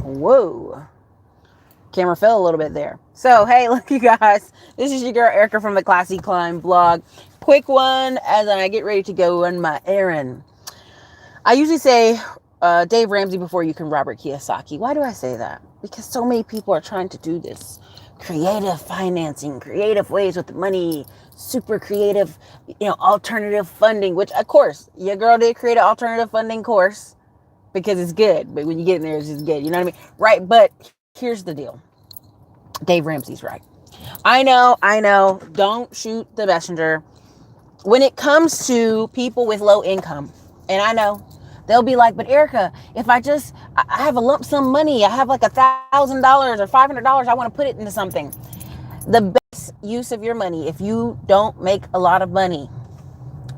Whoa. Camera fell a little bit there. So, hey, look, you guys. This is your girl, Erica from the Classy Climb blog. Quick one as I get ready to go on my errand. I usually say Dave Ramsey before you can Robert Kiyosaki. Why do I say that? Because so many people are trying to do this. Creative financing, creative ways with the money, super creative, alternative funding, which, of course, your girl did create an alternative funding course because it's good. But when you get in there, it's just good. You know what I mean? Right. But here's the deal. Dave Ramsey's right. I know. Don't shoot the messenger. When it comes to people with low income, and I know they'll be like, but Erica, if I have a lump sum money, I have like $1,000 or $500, I want to put it into something. The best use of your money, if you don't make a lot of money,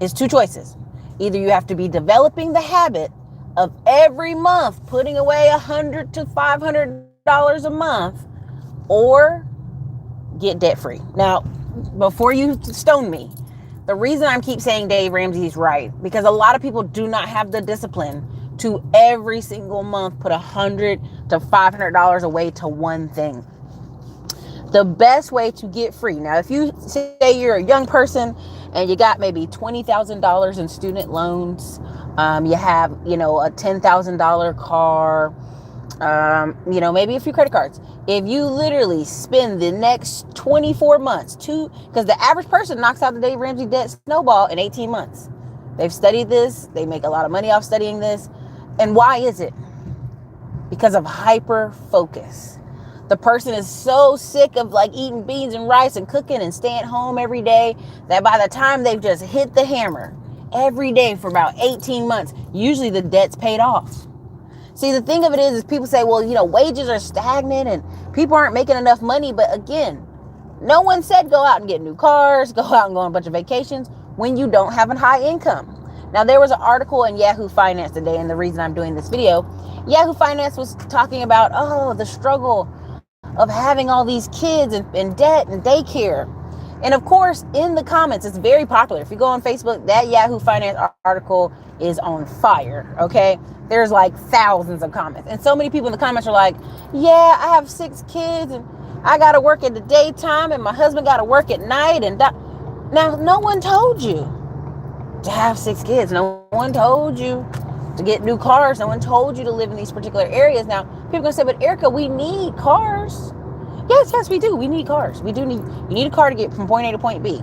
is two choices. Either you have to be developing the habit of every month putting away $100 to $500 a month, or get debt free. Now, before you stone me, the reason I keep saying Dave Ramsey's right, because a lot of people do not have the discipline to every single month put $100 to $500 away to one thing. The best way to get free. Now, if you say you're a young person and you got maybe $20,000 in student loans, you have, a $10,000 car, maybe a few credit cards. If you literally spend the next 24 months because the average person knocks out the Dave Ramsey debt snowball in 18 months. They've studied this. They make a lot of money off studying this. And why is it? Because of hyper focus. The person is so sick of like eating beans and rice and cooking and staying home every day that by the time they've just hit the hammer every day for about 18 months, usually the debt's paid off. See, the thing of it is people say, well, wages are stagnant and people aren't making enough money. But again, no one said go out and get new cars, go out and go on a bunch of vacations when you don't have a high income. Now, there was an article in Yahoo Finance today, and the reason I'm doing this video, Yahoo Finance was talking about, the struggle of having all these kids in debt and daycare. And of course, in the comments, it's very popular. If you go on Facebook, that Yahoo Finance article is on fire, okay? There's like thousands of comments. And so many people in the comments are like, yeah, I have 6 kids and I got to work in the daytime and my husband got to work at night. Now, no one told you to have 6 kids. No one told you to get new cars. No one told you to live in these particular areas. Now, people are going to say, but Erica, we need cars. Yes, we do. We need cars. You need a car to get from point A to point B.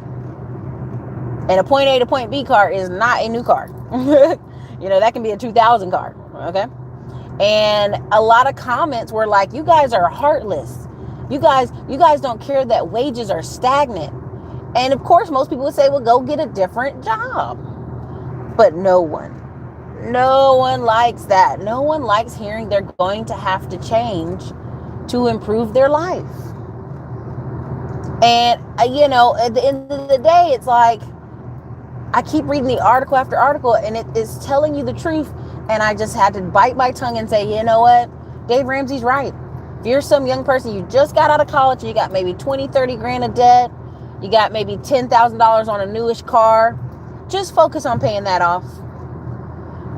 And a point A to point B car is not a new car. That can be a 2000 car. Okay. And a lot of comments were like, you guys are heartless. You guys don't care that wages are stagnant. And of course, most people would say, well, go get a different job. But no one likes that. No one likes hearing they're going to have to change to improve their life. And, at the end of the day, it's like, I keep reading the article after article and it is telling you the truth. And I just had to bite my tongue and say, you know what? Dave Ramsey's right. If you're some young person, you just got out of college, and you got maybe 20, 30 grand of debt, you got maybe $10,000 on a newish car, just focus on paying that off.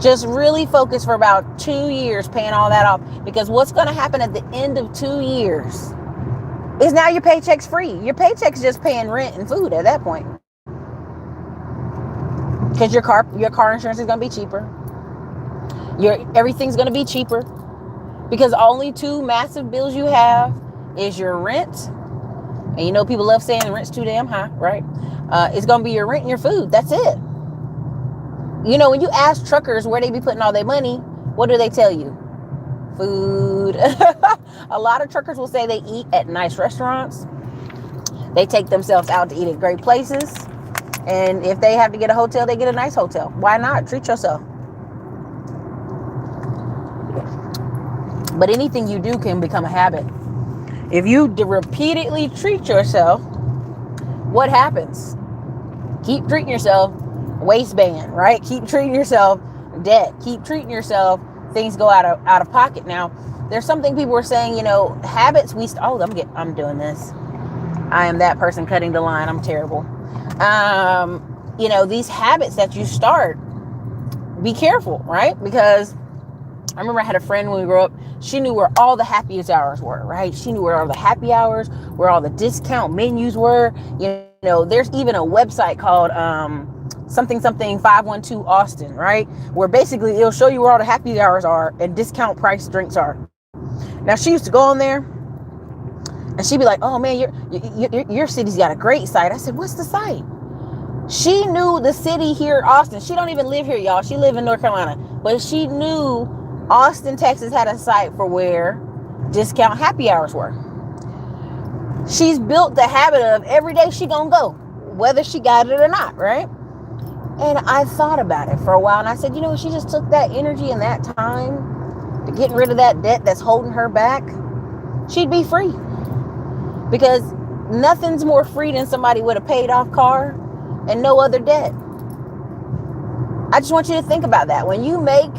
Just really focus for about 2 years paying all that off. Because what's going to happen at the end of 2 years is now your paycheck's free. Your paycheck's just paying rent and food at that point. Because your car insurance is going to be cheaper. Everything's going to be cheaper. Because only 2 massive bills you have is your rent. And people love saying the rent's too damn high, right? It's going to be your rent and your food. That's it. When you ask truckers where they be putting all their money, what do they tell you? Food. A lot of truckers will say they eat at nice restaurants. They take themselves out to eat at great places. And if they have to get a hotel, they get a nice hotel. Why not? Treat yourself. But anything you do can become a habit. If you repeatedly treat yourself, what happens? Keep treating yourself waistband, right? Keep treating yourself debt. Keep treating yourself things go out of pocket. Now, there's something people were saying, habits I'm doing this. I am that person cutting the line. I'm terrible. These habits that you start, be careful, right? Because I remember I had a friend when we grew up, she knew where all the happiest hours were, right? She knew where all the happy hours, where all the discount menus were. You know, there's even a website called something 512 Austin, right? Where basically it'll show you where all the happy hours are and discount price drinks are. Now, she used to go on there and she'd be like, oh man, your city's got a great site. I said, what's the site? She knew the city here, Austin. She don't even live here, y'all. She live in North Carolina. But she knew Austin, Texas had a site for where discount happy hours were. She's built the habit of every day she gonna go, whether she got it or not, right? And I thought about it for a while and I said, you know, she just took that energy and that time to getting rid of that debt that's holding her back, she'd be free. Because nothing's more free than somebody with a paid off car and no other debt. I just want you to think about that. When you make,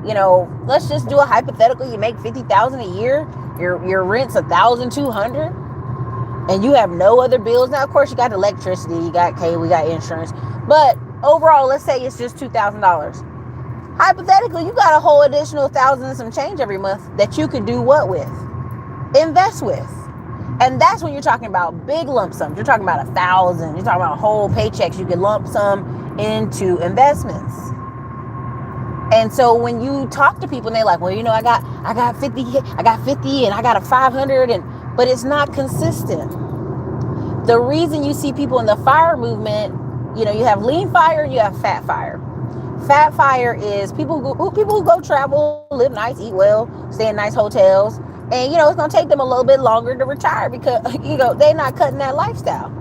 you know, let's just do a hypothetical, you make $50,000 a year, your rent's $1,200, and you have no other bills. Now, of course, you got electricity, you got cable, you got insurance, but overall, let's say it's just $2,000. Hypothetically, you got a whole additional $1,000 and some change every month that you could do what with? Invest with. And that's when you're talking about big lump sums. You're talking about $1,000. You're talking about whole paychecks. You could lump sum into investments. And so when you talk to people and they're like, well, you know, I got 50 and I got a 500, but it's not consistent. The reason you see people in the FIRE movement, you know, you have lean FIRE and you have fat FIRE. Fat FIRE is people who go travel, live nice, eat well, stay in nice hotels. And, you know, it's going to take them a little bit longer to retire because, you know, they're not cutting that lifestyle.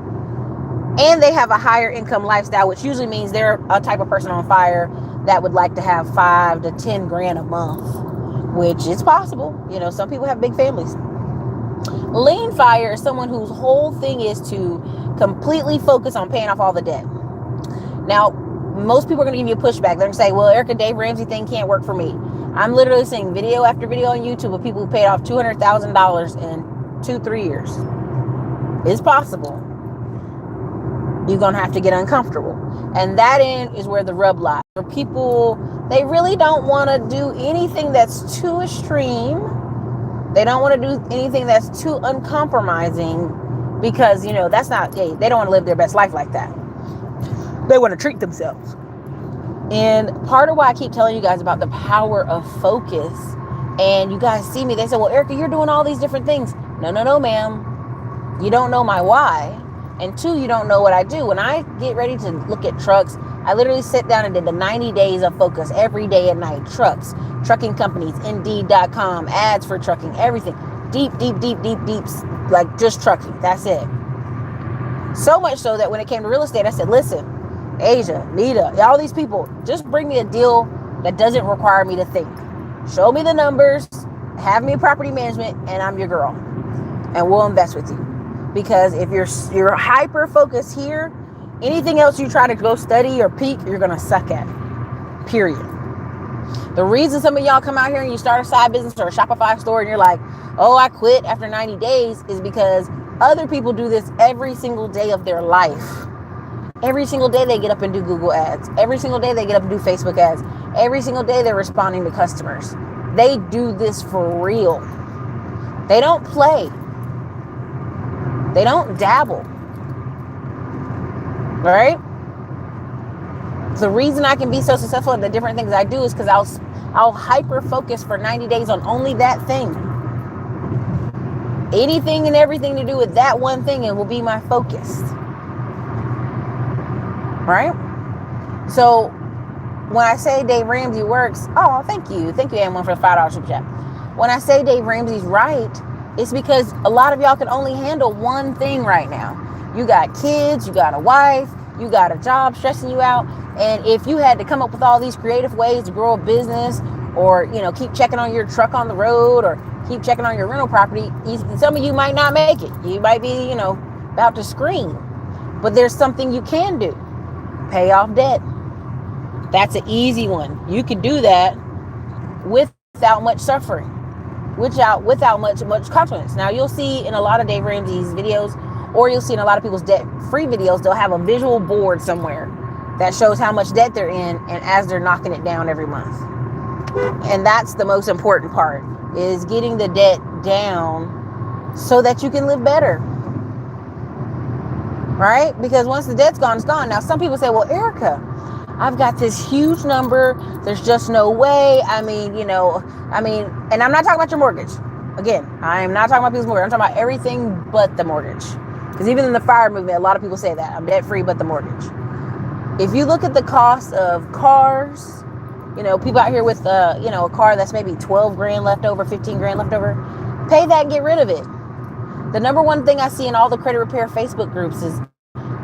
And they have a higher income lifestyle, which usually means they're a type of person on FIRE that would like to have $5 to $10 grand a month, which is possible. You know, some people have big families. Lean FIRE is someone whose whole thing is to completely focus on paying off all the debt. Now, most people are going to give you a pushback. They're going to say, well, Erica, Dave Ramsey thing can't work for me. I'm literally seeing video after video on YouTube of people who paid off $200,000 in 2-3 years. It's possible. You're going to have to get uncomfortable. And that is where the rub lies. For people, they really don't want to do anything that's too extreme. They don't want to do anything that's too uncompromising because, you know, that's not, they don't want to live their best life like that. They want to treat themselves. And part of why I keep telling you guys about the power of focus, and you guys see me, they say, well, Erica, you're doing all these different things. No, ma'am. You don't know my why. And 2, you don't know what I do. When I get ready to look at trucks, I literally sit down and did the 90 days of focus every day at night. Trucks, trucking companies, Indeed.com, ads for trucking, everything. Deep, like just trucking. That's it. So much so that when it came to real estate, I said, listen, Asia, Nita, all these people, just bring me a deal that doesn't require me to think. Show me the numbers, have me in property management, and I'm your girl. And we'll invest with you. Because if you're hyper focused here, anything else you try to go study or peak, you're going to suck at. Period. The reason some of y'all come out here and you start a side business or a Shopify store and you're like, oh, I quit after 90 days is because other people do this every single day of their life. Every single day they get up and do Google ads. Every single day they get up and do Facebook ads. Every single day they're responding to customers. They do this for real. They don't play. They don't dabble. All right? The reason I can be so successful at the different things I do is because I'll hyper focus for 90 days on only that thing. Anything and everything to do with that one thing, it will be my focus. Right? So when I say Dave Ramsey works, oh, thank you. Thank you, M1, for the $5 super chat. When I say Dave Ramsey's right, it's because a lot of y'all can only handle one thing right now. You got kids, you got a wife, you got a job stressing you out. And if you had to come up with all these creative ways to grow a business or, you know, keep checking on your truck on the road or keep checking on your rental property, some of you might not make it. You might be, you know, about to scream. But there's something you can do. Pay off debt. That's an easy one. You can do that without much suffering, without much confidence. Now you'll see in a lot of Dave Ramsey's videos, or you'll see in a lot of people's debt-free videos, they'll have a visual board somewhere that shows how much debt they're in and as they're knocking it down every month. And that's the most important part, is getting the debt down so that you can live better. Right? Because once the debt's gone, it's gone. Now, some people say, well, Erica, I've got this huge number. There's just no way. And I'm not talking about your mortgage. Again, I am not talking about people's mortgage. I'm talking about everything but the mortgage. Because even in the FIRE movement, a lot of people say that. I'm debt free but the mortgage. If you look at the cost of cars, people out here with, a car that's maybe 12 grand left over, 15 grand left over, pay that and get rid of it. The number one thing I see in all the credit repair Facebook groups is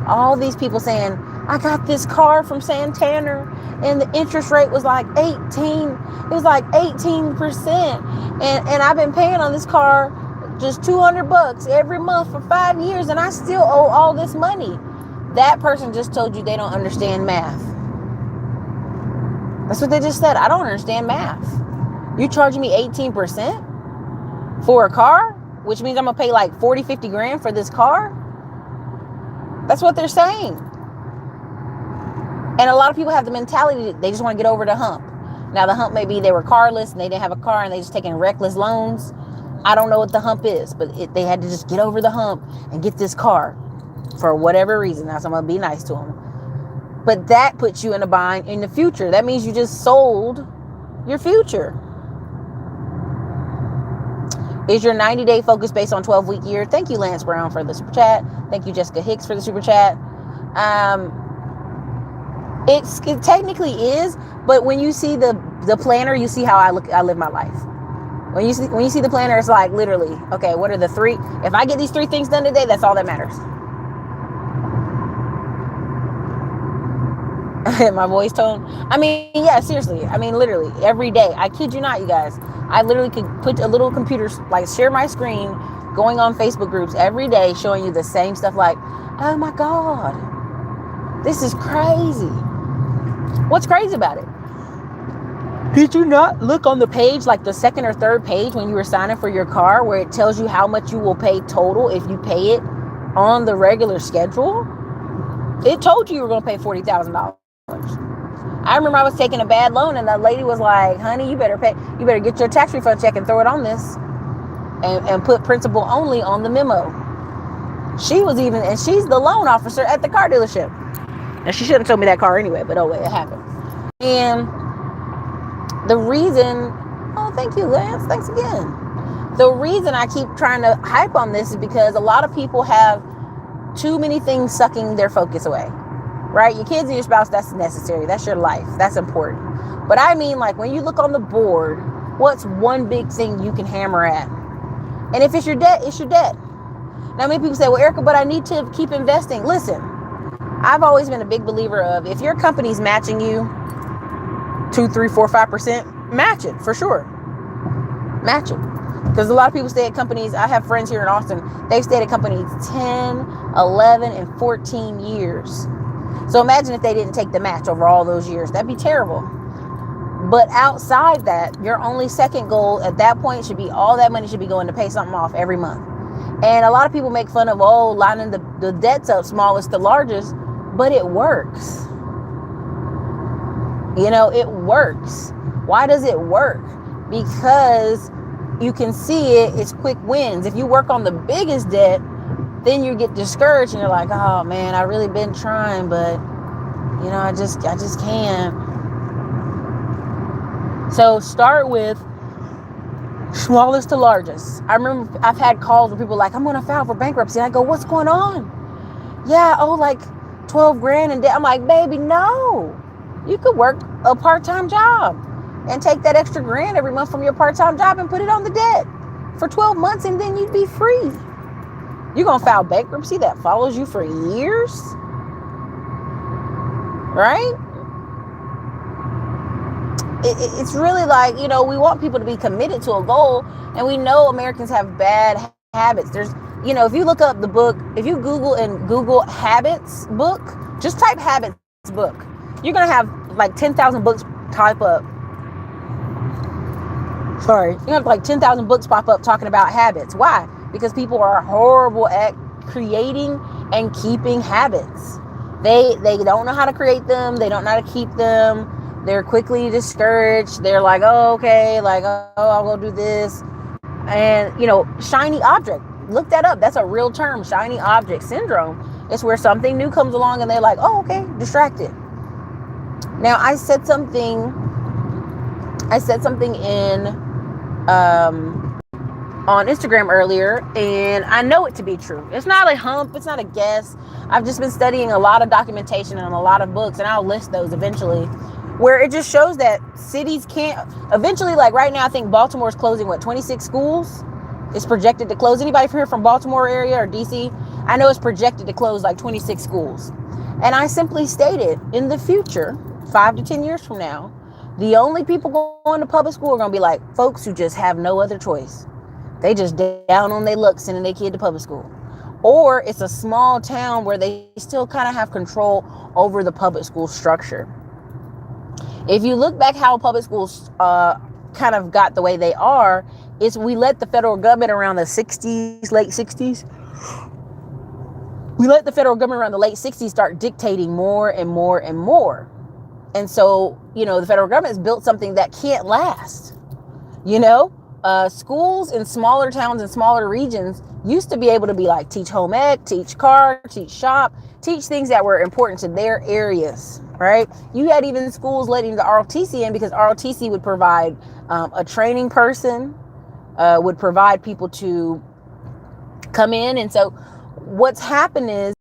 all these people saying, I got this car from Santander and the interest rate was like 18%. And I've been paying on this car just $200 every month for 5 years and I still owe all this money. That person just told you they don't understand math. That's what they just said. I don't understand math. You charging me 18% for a car, which means I'm going to pay like 40, 50 grand for this car? That's what they're saying. And a lot of people have the mentality that they just want to get over the hump. Now, the hump may be they were carless and they didn't have a car and they just taking reckless loans. I don't know what the hump is, but they had to just get over the hump and get this car for whatever reason. Now, so I'm going to be nice to them. But that puts you in a bind in the future. That means you just sold your future. Is your 90-day focus based on 12-week year? Thank you, Lance Brown, for the super chat. Thank you, Jessica Hicks, for the super chat. It technically is, but when you see the planner, you see how I live my life. When you see the planner, it's like literally, okay, what are the three? If I get these 3 things done today, that's all that matters. My voice tone. I mean, yeah, seriously. I mean, literally every day. I kid you not, you guys. I literally could put a little computer, like share my screen, going on Facebook groups every day, showing you the same stuff. Like, oh my God, this is crazy. What's crazy about it? Did you not look on the page, like the second or third page when you were signing for your car, where it tells you how much you will pay total if you pay it on the regular schedule? It told you were going to pay $40,000. I remember I was taking a bad loan and that lady was like, honey, you better get your tax refund check and throw it on this and put principal only on the memo. She's the loan officer at the car dealership. And she shouldn't have told me that car anyway, but oh wait, it happened. And the reason, thank you, Lance, thanks again. The reason I keep trying to hype on this is because a lot of people have too many things sucking their focus away. Right? Your kids and your spouse, that's necessary. That's your life. That's important. But I mean, like, when you look on the board, what's one big thing you can hammer at? And if it's your debt, it's your debt. Now, many people say, well, Erica, but I need to keep investing. Listen, I've always been a big believer of, if your company's matching you 2, 3, 4, 5%, match it for sure. Match it. Because a lot of people stay at companies. I have friends here in Austin. They've stayed at companies 10, 11, and 14 years. So imagine if they didn't take the match over all those years. That'd be terrible. But outside that, your only second goal at that point should be all that money should be going to pay something off every month. And a lot of people make fun of, lining the debts up smallest to largest, but it works. It works. Why does it work? Because you can see it's quick wins. If you work on the biggest debt, then you get discouraged and you're like, oh man, I really been trying, but I just can't. So start with smallest to largest. I remember I've had calls where people are like, I'm going to file for bankruptcy. And I go, what's going on? Yeah, like 12 grand in debt. I'm like, baby, no. You could work a part-time job and take that extra grand every month from your part-time job and put it on the debt for 12 months and then you'd be free. You're going to file bankruptcy that follows you for years? Right? It's really like, we want people to be committed to a goal, and we know Americans have bad habits. There's, if you look up the book, if you Google habits book, just type habits book, you're going to have like 10,000 books type up. Sorry. You have like 10,000 books pop up talking about habits. Why? Because people are horrible at creating and keeping habits. They don't know how to create them. They don't know how to keep them. They're quickly discouraged. They're like, oh, okay, like, oh, I'll go do this. And, shiny object. Look that up. That's a real term, shiny object syndrome. It's where something new comes along and they're like, oh, okay, distracted. Now, I said something in on Instagram earlier, and I know it to be true. It's not a hump. It's not a guess. I've just been studying a lot of documentation and a lot of books, and I'll list those eventually, where it just shows that cities can't eventually, like right now, I think Baltimore's closing 26 schools. It's projected to close. Anybody from here from Baltimore area or DC? I know it's projected to close like 26 schools. And I simply stated, in the future, 5 to 10 years from now, the only people going to public school are going to be like folks who just have no other choice. They just down on their luck sending their kid to public school. Or it's a small town where they still kind of have control over the public school structure. If you look back how public schools kind of got the way they are, is we let the federal government around the 60s, late 60s. We let the federal government around the late 60s start dictating more and more and more. And so, the federal government has built something that can't last. Schools in smaller towns and smaller regions used to be able to be like teach home ec, teach car, teach shop, teach things that were important to their areas, right? You had even schools letting the ROTC in because ROTC would provide a training person, would provide people to come in. And so what's happened is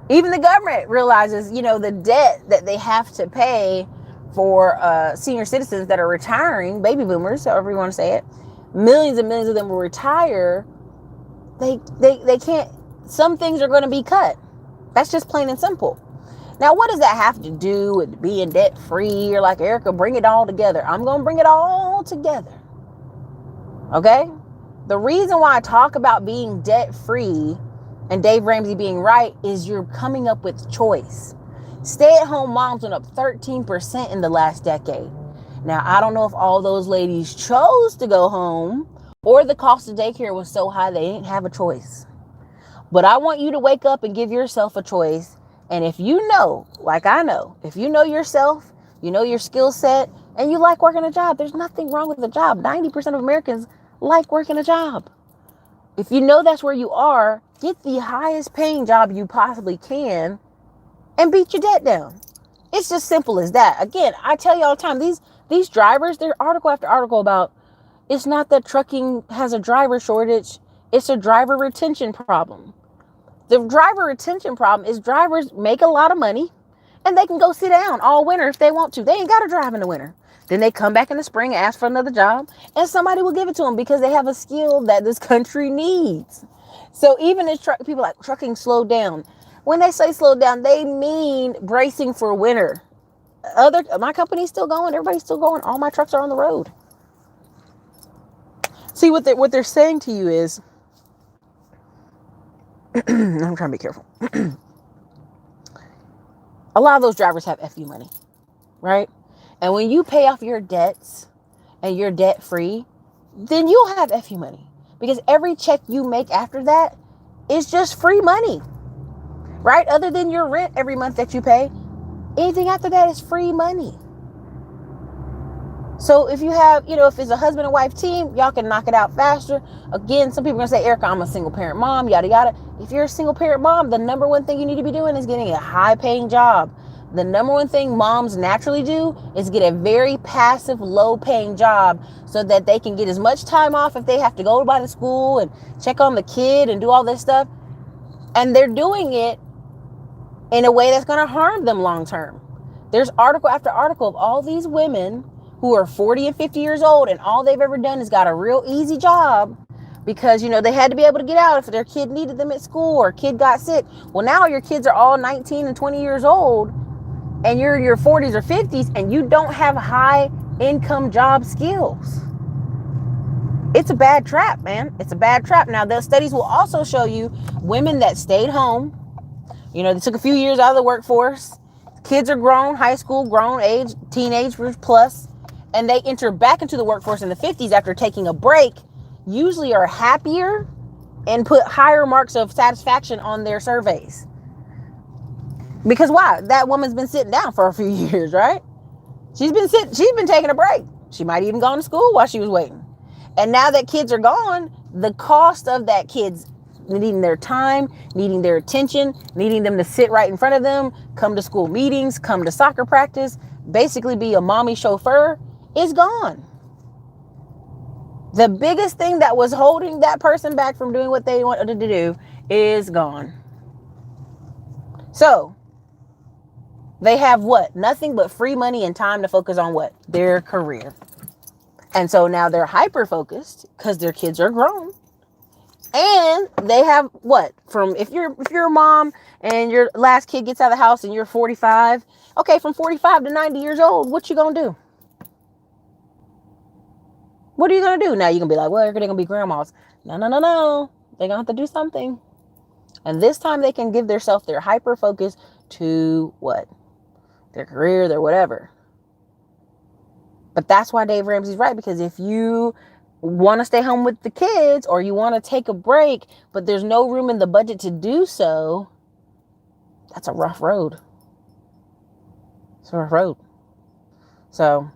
even the government realizes, the debt that they have to pay for senior citizens that are retiring, baby boomers, however you want to say it. Millions and millions of them will retire. They can't, some things are going to be cut. That's just plain and simple. Now, what does that have to do with being debt free? You're like, Erica, bring it all together. I'm going to bring it all together. Okay? The reason why I talk about being debt free and Dave Ramsey being right is you're coming up with choice. Stay-at-home moms went up 13% in the last decade. Now, I don't know if all those ladies chose to go home or the cost of daycare was so high they didn't have a choice. But I want you to wake up and give yourself a choice. And if you know, like I know, if you know yourself, you know your skill set, and you like working a job, there's nothing wrong with a job. 90% of Americans like working a job. If you know that's where you are, get the highest paying job you possibly can and beat your debt down. It's just simple as that. Again, I tell you all the time, these drivers, there's article after article about, it's not that trucking has a driver shortage, it's a driver retention problem. The driver retention problem is drivers make a lot of money and they can go sit down all winter if they want to. They ain't got to drive in the winter. Then they come back in the spring and ask for another job and somebody will give it to them because they have a skill that this country needs. So even if people like trucking slowed down, when they say slow down, they mean bracing for winter. My company's still going. Everybody's still going. All my trucks are on the road. See, what they're saying to you is, I'm trying to be careful. A lot of those drivers have FU money, right? And when you pay off your debts and you're debt free, then you'll have FU money because every check you make after that is just free money. Right? Other than your rent every month that you pay, anything after that is free money. So if you have, if it's a husband and wife team, y'all can knock it out faster. Again, some people are going to say, Erica, I'm a single parent mom, yada, yada. If you're a single parent mom, the number one thing you need to be doing is getting a high paying job. The number one thing moms naturally do is get a very passive, low paying job so that they can get as much time off if they have to go by the school and check on the kid and do all this stuff. And they're doing it in a way that's going to harm them long term. There's article after article of all these women who are 40 and 50 years old and all they've ever done is got a real easy job because, they had to be able to get out if their kid needed them at school or kid got sick. Well, now your kids are all 19 and 20 years old and you're in your 40s or 50s and you don't have high income job skills. It's a bad trap, man. It's a bad trap. Now, the studies will also show you women that stayed home. They took a few years out of the workforce. Kids are grown, high school, grown age, teenagers plus, and they enter back into the workforce in the 50s after taking a break, usually are happier and put higher marks of satisfaction on their surveys. Because why? That woman's been sitting down for a few years, right? She's been taking a break. She might even gone to school while she was waiting. And now that kids are gone, the cost of that kids needing their time, needing their attention, needing them to sit right in front of them, come to school meetings, come to soccer practice, basically be a mommy chauffeur, is gone. The biggest thing that was holding that person back from doing what they wanted to do is gone. So they have what? Nothing but free money and time to focus on what? Their career. And so now they're hyper focused because their kids are grown. And they have what? From if you're a mom and your last kid gets out of the house and you're 45, okay, from 45 to 90 years old, what you gonna do? What are you gonna do? Now you're gonna be like, well, they're gonna be grandmas. No. They're gonna have to do something. And this time they can give themselves their hyper focus to what? Their career, their whatever. But that's why Dave Ramsey's right, because if you want to stay home with the kids or you want to take a break, but there's no room in the budget to do so, that's a rough road. It's a rough road. So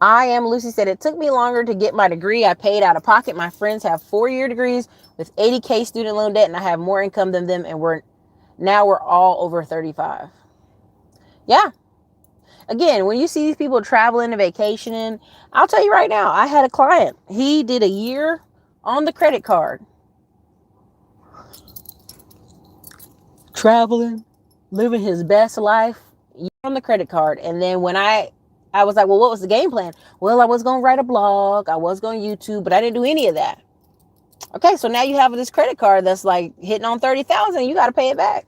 Lucy said, it took me longer to get my degree. I paid out of pocket. My friends have 4-year degrees with $80,000 student loan debt, and I have more income than them, and we're all over 35. Yeah. Again, when you see these people traveling and vacationing, I'll tell you right now, I had a client. He did a year on the credit card. Traveling, living his best life on the credit card. And then when I was like, well, what was the game plan? Well, I was going to write a blog. I was going to YouTube, but I didn't do any of that. Okay, so now you have this credit card that's like hitting on 30,000. You got to pay it back.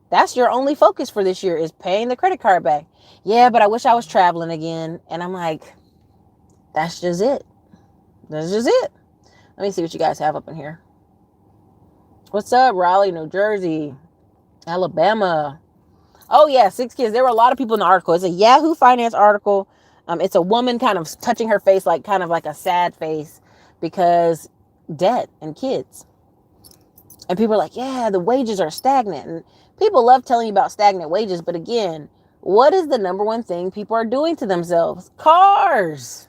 That's your only focus for this year is paying the credit card back. Yeah, but I wish I was traveling again. And I'm like, that's just it. That's just it. Let me see what you guys have up in here. What's up, Raleigh, New Jersey, Alabama? Oh, yeah, 6 kids. There were a lot of people in the article. It's a Yahoo Finance article. It's a woman kind of touching her face, like kind of like a sad face because debt and kids. And people are like, yeah, the wages are stagnant. And people love telling you about stagnant wages. But again, what is the number one thing people are doing to themselves? Cars.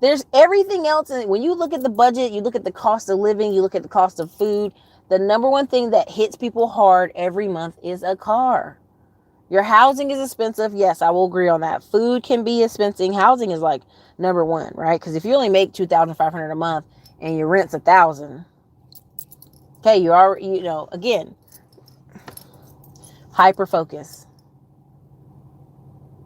There's everything else. And when you look at the budget, you look at the cost of living, you look at the cost of food. The number one thing that hits people hard every month is a car. Your housing is expensive. Yes, I will agree on that. Food can be expensive. Housing is like number one, right? Because if you only make $2,500 a month and your rent's $1,000, okay, you are, again, hyper focus.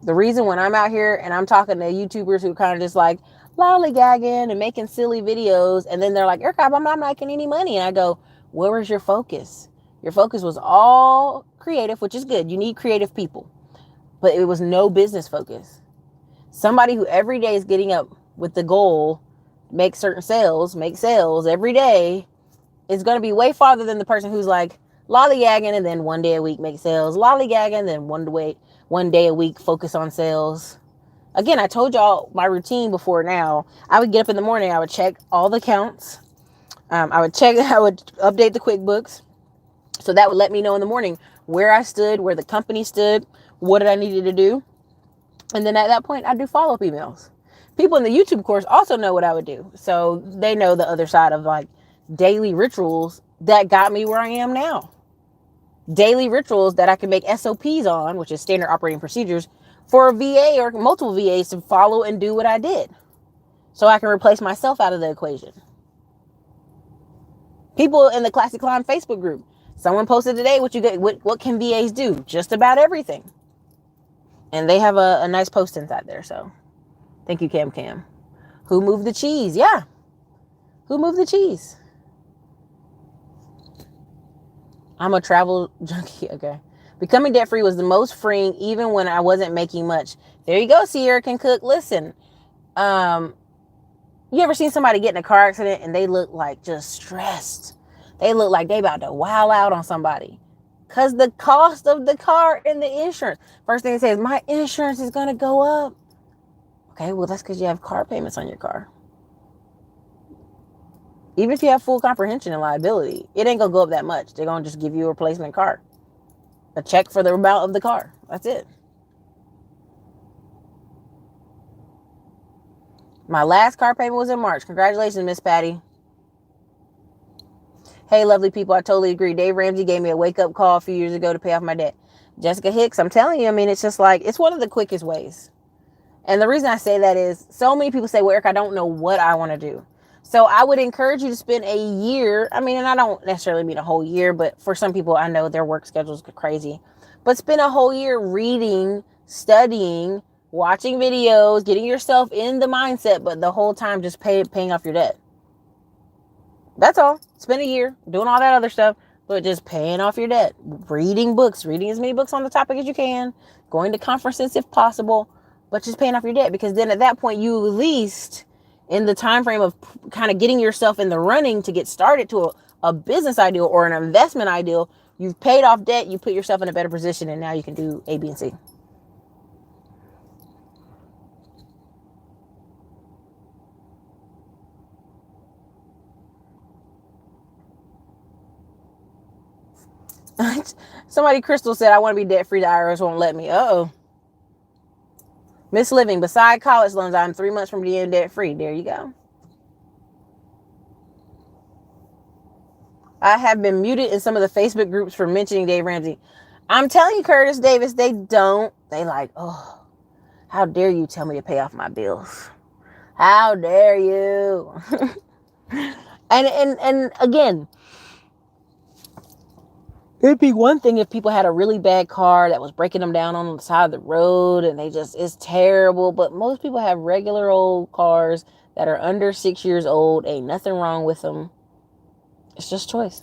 The reason when I'm out here and I'm talking to YouTubers who kind of just like lollygagging and making silly videos, and then they're like, Erica, I'm not making any money. And I go, where was your focus? Your focus was all creative, which is good. You need creative people. But it was no business focus. Somebody who every day is getting up with the goal, make sales every day, is going to be way farther than the person who's like lollygagging and then one day a week make sales, lollygagging, then one day a week focus on sales. Again, I told y'all my routine before now. I would get up in the morning, I would check all the accounts. I would update the QuickBooks. So that would let me know in the morning where I stood, where the company stood, what did I needed to do. And then at that point, I'd do follow-up emails. People in the YouTube course also know what I would do. So they know the other side of like daily rituals that got me where I am now. Daily rituals that I can make SOPs on, which is standard operating procedures, for a VA or multiple VAs to follow and do what I did. So I can replace myself out of the equation. People in the Classic Climb Facebook group. Someone posted today what can VAs do? Just about everything. And they have a nice post inside there. So thank you, Cam. Who moved the cheese? Yeah. Who moved the cheese? I'm a travel junkie. Okay. Becoming debt free was the most freeing, even when I wasn't making much. There you go, Sierra can cook. Listen, you ever seen somebody get in a car accident and they look like just stressed? They look like they about to wow out on somebody. Because the cost of the car and the insurance. First thing it says, my insurance is going to go up. Okay, well, that's because you have car payments on your car. Even if you have full comprehension and liability, it ain't going to go up that much. They're going to just give you a replacement car. a check for the amount of the car. That's it. My last car payment was in March. Congratulations, Miss Patty. Hey, lovely people, I totally agree. Dave Ramsey gave me a wake-up call a few years ago to pay off my debt. Jessica Hicks, I'm telling you, I mean, it's just like, it's one of the quickest ways. And the reason I say that is so many people say, well, Eric, I don't know what I want to do. So I would encourage you to spend a year. I mean, and I don't necessarily mean a whole year, but for some people, I know their work schedules are crazy. But spend a whole year reading, studying, watching videos, getting yourself in the mindset, but the whole time just paying off your debt. That's all. Spend a year doing all that other stuff, but just paying off your debt, reading books, reading as many books on the topic as you can, going to conferences if possible, but just paying off your debt, because then at that point, you at least in the time frame of kind of getting yourself in the running to get started to a business ideal or an investment ideal, you've paid off debt, you put yourself in a better position, and now you can do A, B, and C. Somebody, Crystal, said, I want to be debt free. The IRS won't let me. Uh-oh. Miss Living, beside college loans, I'm 3 months from being debt free. There you go. I have been muted in some of the Facebook groups for mentioning Dave Ramsey. I'm telling you, Curtis Davis, they don't. They like, oh, how dare you tell me to pay off my bills? How dare you? and again, it'd be one thing if people had a really bad car that was breaking them down on the side of the road and it's terrible. But most people have regular old cars that are under 6 years old. Ain't nothing wrong with them. It's just choice.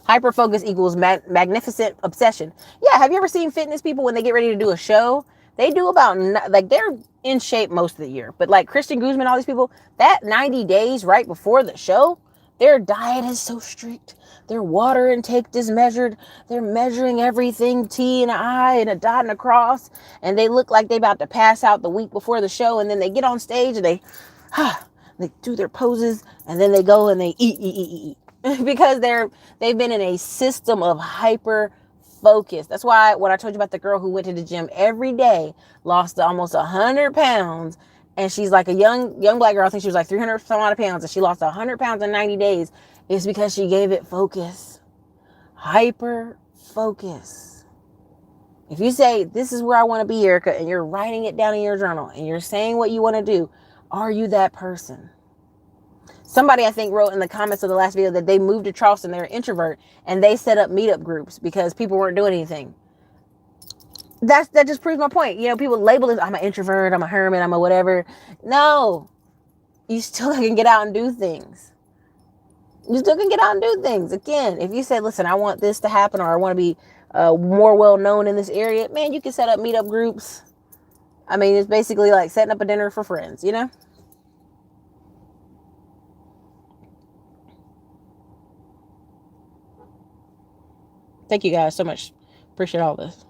Hyperfocus equals magnificent obsession. Yeah, have you ever seen fitness people when they get ready to do a show? They do about, like, they're in shape most of the year. But like Christian Guzman, all these people, that 90 days right before the show, their diet is so strict. Their water intake is measured. They're measuring everything, T and an I and a dot and a cross. And they look like they about to pass out the week before the show. And then they get on stage and they do their poses. And then they go and they eat. Because they've been in a system of hyper focus. That's why when I told you about the girl who went to the gym every day, lost almost 100 pounds, and she's like a young black girl. I think she was like 300 some odd pounds, and she lost 100 pounds in 90 days. It's because she gave it focus. Hyper focus. If you say, this is where I want to be, Erica, and you're writing it down in your journal, and you're saying what you want to do, are you that person? Somebody, I think, wrote in the comments of the last video that they moved to Charleston. They're an introvert, and they set up meetup groups because people weren't doing anything. That just proves my point. You know, people label it, I'm an introvert, I'm a hermit, I'm a whatever. No, you still can get out and do things. You still can get out and do things. Again, if you say, listen, I want this to happen, or I want to be more well-known in this area, man, you can set up meetup groups. I mean, it's basically like setting up a dinner for friends, you know? Thank you guys so much. Appreciate all this.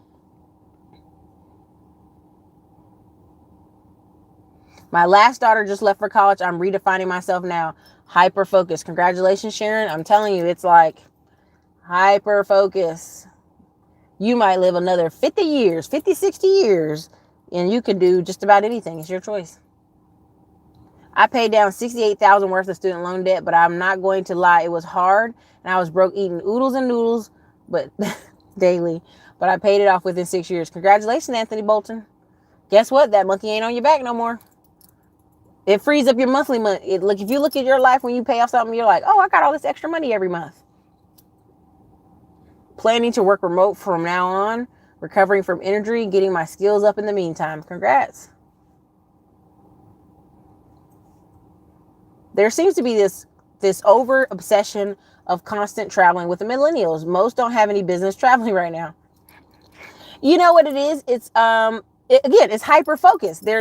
My last daughter just left for college. I'm redefining myself now. Hyper focus. Congratulations, Sharon. I'm telling you, it's like hyper focus. You might live another 50 years, 50, 60 years, and you can do just about anything. It's your choice. I paid down $68,000 worth of student loan debt, but I'm not going to lie. It was hard, and I was broke eating oodles and noodles, but daily. But I paid it off within 6 years. Congratulations, Anthony Bolton. Guess what? That monkey ain't on your back no more. It frees up your monthly money. If you look at your life when you pay off something, you're like, oh, I got all this extra money every month. Planning to work remote from now on. Recovering from injury. Getting my skills up in the meantime. Congrats. There seems to be this over obsession of constant traveling with the millennials. Most don't have any business traveling right now. You know what it is? It's it's hyper focused. They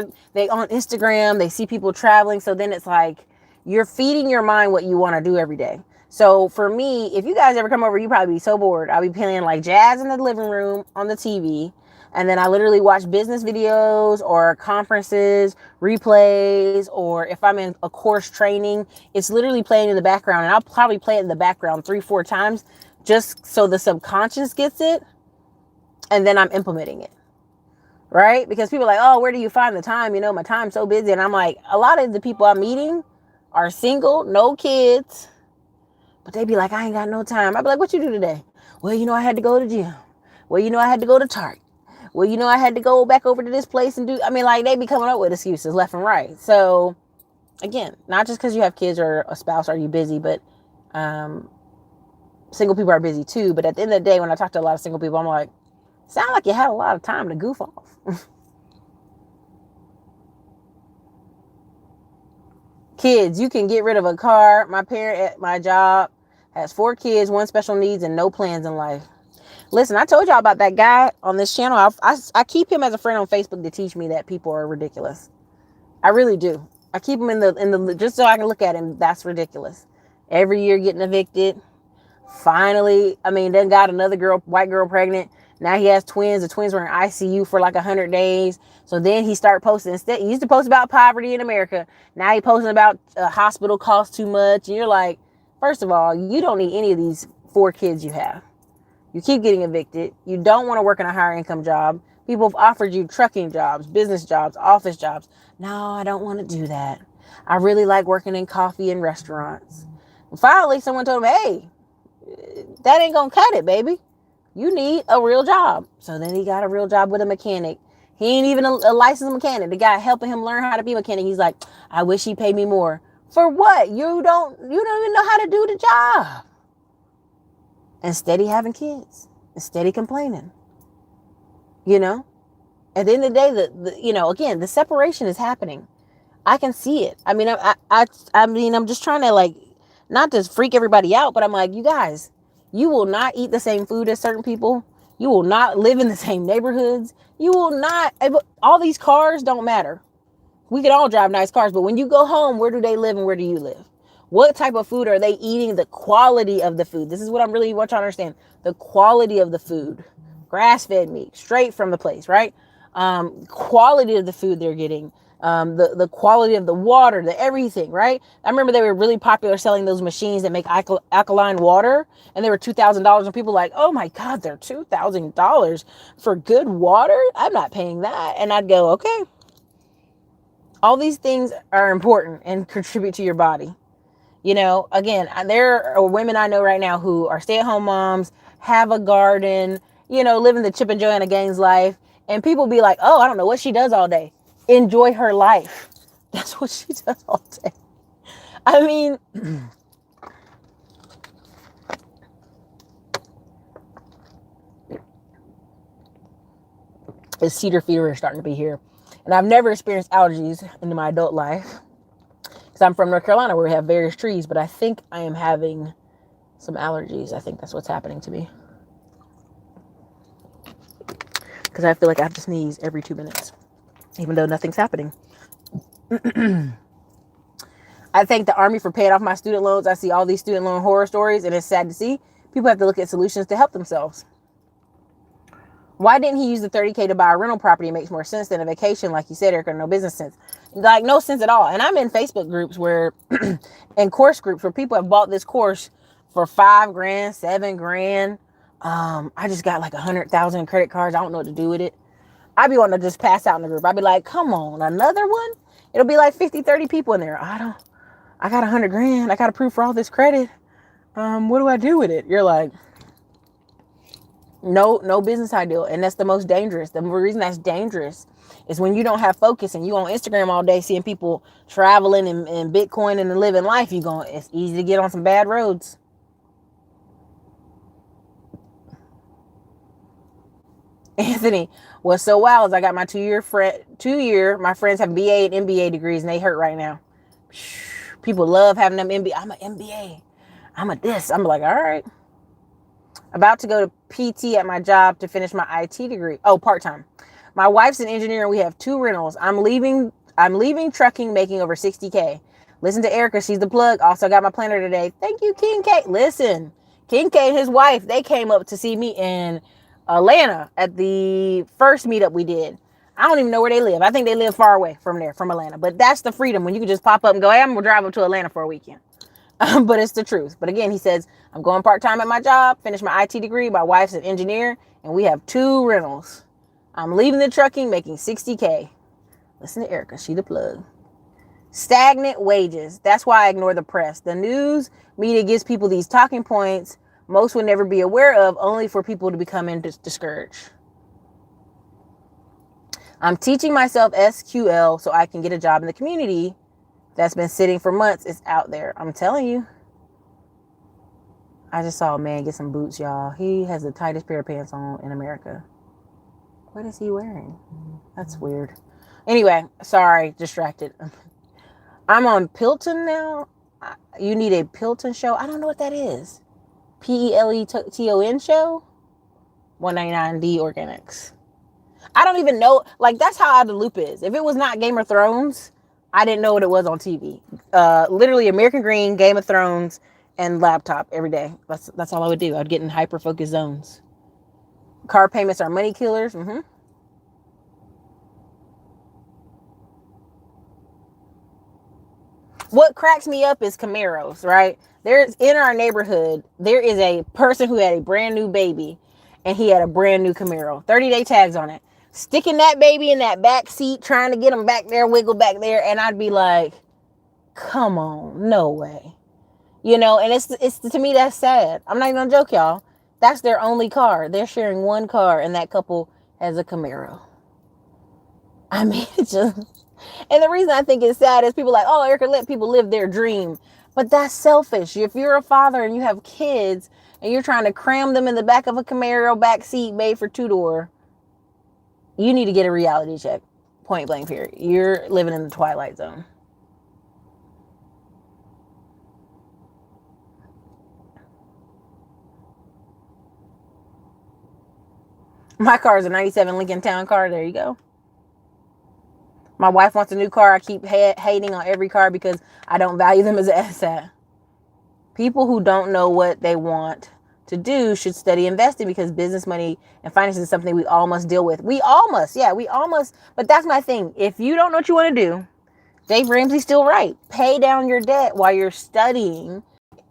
on Instagram, they see people traveling, so then it's like you're feeding your mind what you want to do every day. So for me, if you guys ever come over, you probably be so bored. I'll be playing like jazz in the living room on the TV. And then I literally watch business videos or conferences, replays, or if I'm in a course training, it's literally playing in the background. And I'll probably play it in the background 3-4 times just so the subconscious gets it. And then I'm implementing it. Right? Because people are like, oh, where do you find the time? You know, my time's so busy. And I'm like, a lot of the people I'm meeting are single, no kids. But they be like, I ain't got no time. I be like, what you do today? Well, you know, I had to go to the gym. Well, you know, I had to go to Target. Well, you know, I had to go back over to this place and do, I mean, like, they be coming up with excuses left and right. So, again, not just because you have kids or a spouse are you busy, but single people are busy too. But at the end of the day, when I talk to a lot of single people, I'm like, sound like you had a lot of time to goof off. Kids, you can get rid of a car. My parent at my job has 4 kids, 1 special needs, and no plans in life. Listen, I told y'all about that guy on this channel. I keep him as a friend on Facebook to teach me that people are ridiculous. I really do. I keep him in the just so I can look at him. That's ridiculous. Every year getting evicted. Finally, I mean, then got another white girl pregnant. Now he has twins. The twins were in ICU for like 100 days. So then he started posting. Instead, he used to post about poverty in America. Now he posting about hospital costs too much. And you're like, first of all, you don't need any of these 4 kids you have. You keep getting evicted. You don't want to work in a higher income job. People have offered you trucking jobs, business jobs, office jobs. No, I don't want to do that. I really like working in coffee and restaurants. And finally, someone told him, hey, that ain't going to cut it, baby. You need a real job. So then he got a real job with a mechanic. He ain't even a licensed mechanic. The guy helping him learn how to be a mechanic. He's like, I wish he paid me more. For what? You don't even know how to do the job. And steady having kids. And steady complaining. You know? At the end of the day, again, the separation is happening. I can see it. I mean, I'm just trying to like, not to freak everybody out, but I'm like, you guys, you will not eat the same food as certain people. You will not live in the same neighborhoods. You will not, all these cars don't matter. We can all drive nice cars, but when you go home, where do they live and where do you live? What type of food are they eating? The quality of the food. This is what I'm really want to understand. The quality of the food. Grass-fed meat, straight from the place, right? Quality of the food they're getting. The quality of the water, the everything, right? I remember they were really popular selling those machines that make alkaline water, and they were $2,000, and people were like, oh my God, they're $2,000 for good water? I'm not paying that. And I'd go, okay. All these things are important and contribute to your body. You know, again, there are women I know right now who are stay-at-home moms, have a garden, living the Chip and Joanna Gaines life. And people be like, oh, I don't know what she does all day. Enjoy her life. That's what she does all day. I mean, it's cedar fever starting to be here. And I've never experienced allergies in my adult life. Because I'm from North Carolina where we have various trees. But I think I am having some allergies. I think that's what's happening to me. Because I feel like I have to sneeze every 2 minutes. Even though nothing's happening. I thank the Army for paying off my student loans. I see all these student loan horror stories, and it's sad to see. People have to look at solutions to help themselves. Why didn't he use the $30K to buy a rental property? It makes more sense than a vacation, like you said, Erica. No business sense. Like, no sense at all. And I'm in Facebook groups where, and course groups where people have bought this course for $5,000, $7,000. I just got like 100,000 credit cards. I don't know what to do with it. I'd be wanting to just pass out in the group. I'd be like, come on, another one? It'll be like 50, 30 people in there. I got 100,000. I got approved for all this credit. What do I do with it? You're like, no business ideal. And that's the most dangerous. The reason that's dangerous is when you don't have focus and you on Instagram all day seeing people traveling and Bitcoin and living life, it's easy to get on some bad roads. Anthony, what's so wild is I got my 2 year, my friends have BA and MBA degrees and they hurt right now. People love having them MBA. I'm an MBA. I'm a this. I'm like, all right. About to go to PT at my job to finish my IT degree. Oh, part-time. My wife's an engineer and we have 2 rentals. I'm leaving trucking making over $60K. Listen to Erica. She's the plug. Also got my planner today. Thank you, King K. Listen, King K and his wife, they came up to see me in Atlanta at the first meetup we did. I don't even know where they live. I think they live far away from there, from Atlanta. But that's the freedom when you can just pop up and go, hey, I'm going to drive up to Atlanta for a weekend. But it's the truth. But again, he says, I'm going part-time at my job, finish my IT degree. My wife's an engineer, and we have 2 rentals. I'm leaving the trucking, making $60K. Listen to Erica. She the plug. Stagnant wages. That's why I ignore the press. The news media gives people these talking points most would never be aware of, only for people to become discouraged. I'm teaching myself SQL so I can get a job in the community that's been sitting for months. It's out there. I'm telling you. I just saw a man get some boots, y'all. He has the tightest pair of pants on in America. What is he wearing? That's weird. Anyway, sorry, distracted. I'm on Pilton now. You need a Pilton show. I don't know what that is. Peleton show? 199D Organics. I don't even know. Like, that's how out of the loop is. If it was not Game of Thrones, I didn't know what it was on TV. Literally American Green, Game of Thrones, and laptop every day. That's all I would do. I'd get in hyper-focused zones. Car payments are money killers. What cracks me up is Camaros, right? There's in our neighborhood, there is a person who had a brand new baby and he had a brand new Camaro, 30-day tags on it, sticking that baby in that back seat, trying to get him back there, wiggle back there. And I'd be like, come on, no way. You know, and it's to me, that's sad. I'm not even gonna joke, y'all. That's their only car. They're sharing one car and that couple has a Camaro. I mean, it's just... And the reason I think it's sad is people are like, oh, Erica, let people live their dream. But that's selfish. If you're a father and you have kids and you're trying to cram them in the back of a Camaro back seat made for 2-door, you need to get a reality check. Point blank period. You're living in the twilight zone. My car is a 97 Lincoln Town car. There you go. My wife wants a new car. I keep hating on every car because I don't value them as an asset. People who don't know what they want to do should study investing because business, money, and finance is something we all must deal with. We all must. But that's my thing. If you don't know what you want to do, Dave Ramsey's still right. Pay down your debt while you're studying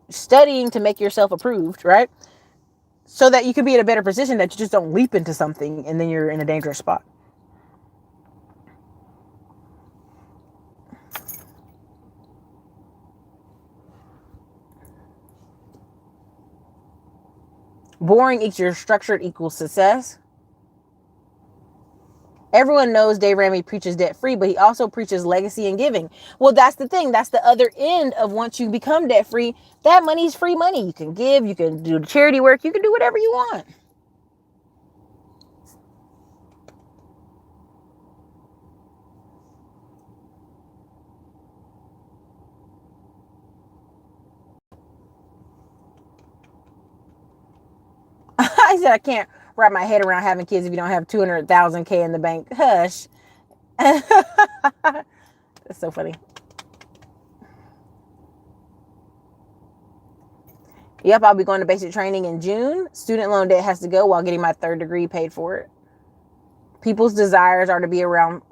to make yourself approved, right? So that you can be in a better position, that you just don't leap into something and then you're in a dangerous spot. Boring equals structured equals success. Everyone knows Dave Ramsey preaches debt-free, but he also preaches legacy and giving. Well, that's the thing. That's the other end of once you become debt-free. That money is free money. You can give, you can do charity work, you can do whatever you want. I said I can't wrap my head around having kids if you don't have 200,000 in the bank. Hush. That's so funny. Yep, I'll be going to basic training in June. Student loan debt has to go while getting my 3rd degree paid for it. People's desires are to be around...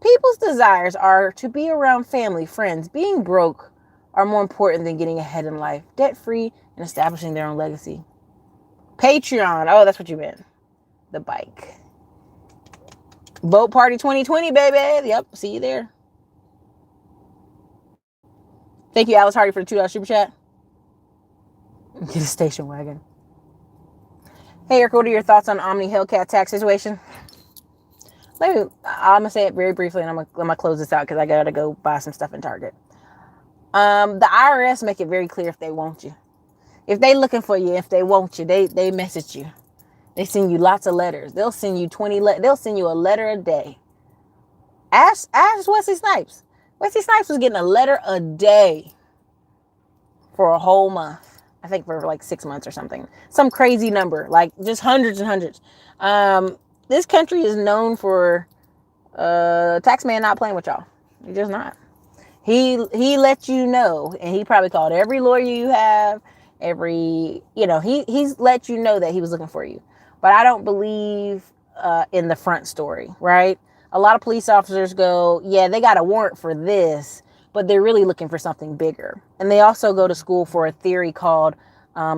People's desires are to be around family, friends. Being broke are more important than getting ahead in life. Debt-free and establishing their own legacy. Patreon. Oh, that's what you meant. The bike. Boat Party 2020, baby. Yep, see you there. Thank you, Alice Hardy, for the $2 super chat. Get a station wagon. Hey, Erica, what are your thoughts on Omni Hellcat tax situation? I'm going to say it very briefly, and I'm going to close this out because I got to go buy some stuff in Target. The IRS make it very clear if they want you. If they looking for you, if they want you, they message you. They send you lots of letters. They'll send you they'll send you a letter a day. Ask Wesley Snipes. Wesley Snipes was getting a letter a day for a whole month. I think for like 6 months or something. Some crazy number, like just hundreds and hundreds. This country is known for tax man not playing with y'all. He's just not. He let you know, and he probably called every lawyer you have, he's let you know that he was looking for you. But I don't believe in the front story, right? A lot of police officers go, yeah, they got a warrant for this, but they're really looking for something bigger. And they also go to school for a theory called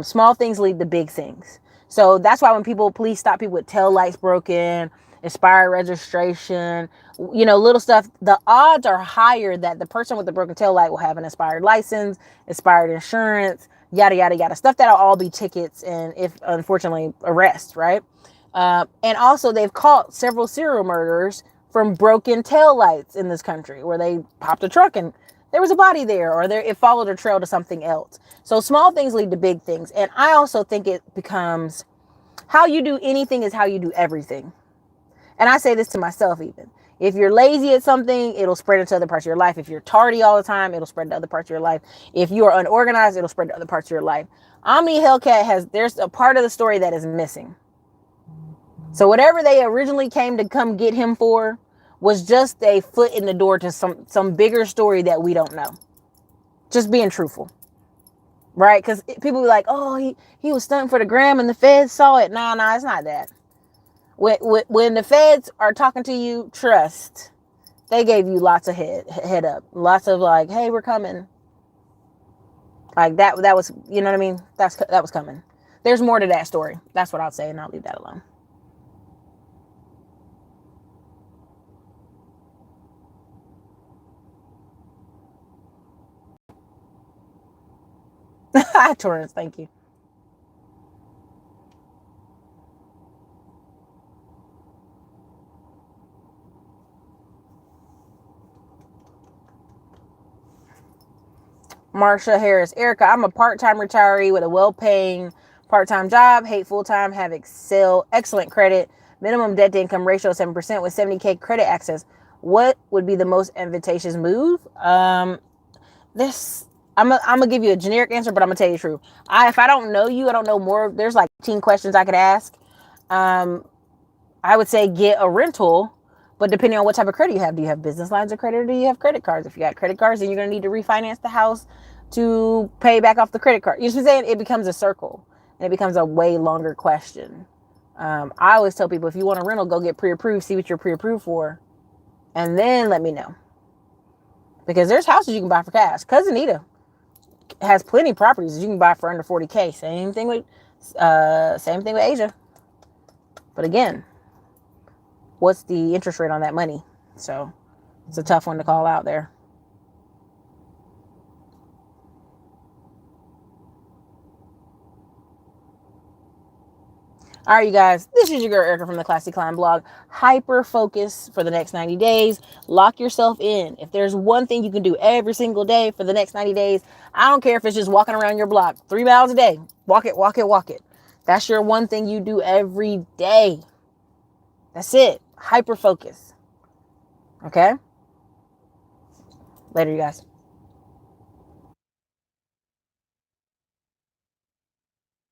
small things lead to big things. So that's why when police stop people with tail lights broken, expired registration, little stuff, the odds are higher that the person with the broken tail light will have an expired license, expired insurance, yada, yada, yada. Stuff that'll all be tickets and, if unfortunately, arrests, right? And also, they've caught several serial murderers from broken tail lights in this country, where they popped a truck and there was a body there, or it followed a trail to something else. So small things lead to big things. And I also think it becomes, how you do anything is how you do everything. And I say this to myself even. If you're lazy at something, it'll spread into other parts of your life. If you're tardy all the time, it'll spread to other parts of your life. If you are unorganized, it'll spread to other parts of your life. Omni Hellcat there's a part of the story that is missing. So whatever they originally came to come get him for was just a foot in the door to some bigger story that we don't know. Just being truthful. Right? Because people be like, oh, he was stunting for the gram and the feds saw it. Nah, it's not that. When the feds are talking to you, trust. They gave you lots of head up. Lots of like, hey, we're coming. Like that was, you know what I mean? That was coming. There's more to that story. That's what I'll say, and I'll leave that alone. Torrance, thank you. Marsha Harris, Erica, I'm a part-time retiree with a well-paying part-time job, hate full-time, have excellent credit, minimum debt to income ratio of 7% with 70K credit access. What would be the most advantageous move? I'm gonna give you a generic answer, but I'm gonna tell you the truth. If I don't know you, I don't know more. There's like 10 questions I could ask. I would say get a rental, but depending on what type of credit you have, do you have business lines of credit, or do you have credit cards? If you got credit cards, then you're gonna need to refinance the house to pay back off the credit card. You know what I'm saying? It becomes a circle, and it becomes a way longer question. I always tell people, if you want a rental, go get pre-approved, see what you're pre-approved for, and then let me know. Because there's houses you can buy for cash. Cousin Nita has plenty of properties you can buy for under 40K. Same thing with Asia. But again, what's the interest rate on that money? So it's a tough one to call out there. All right, you guys, this is your girl Erica from the Classy Climb blog. Hyper focus for the next 90 days. Lock yourself in. If there's one thing you can do every single day for the next 90 days, I don't care if it's just walking around your block 3 miles a day. Walk it, walk it, walk it. That's your one thing you do every day. That's it. Hyper focus. Okay? Later, you guys.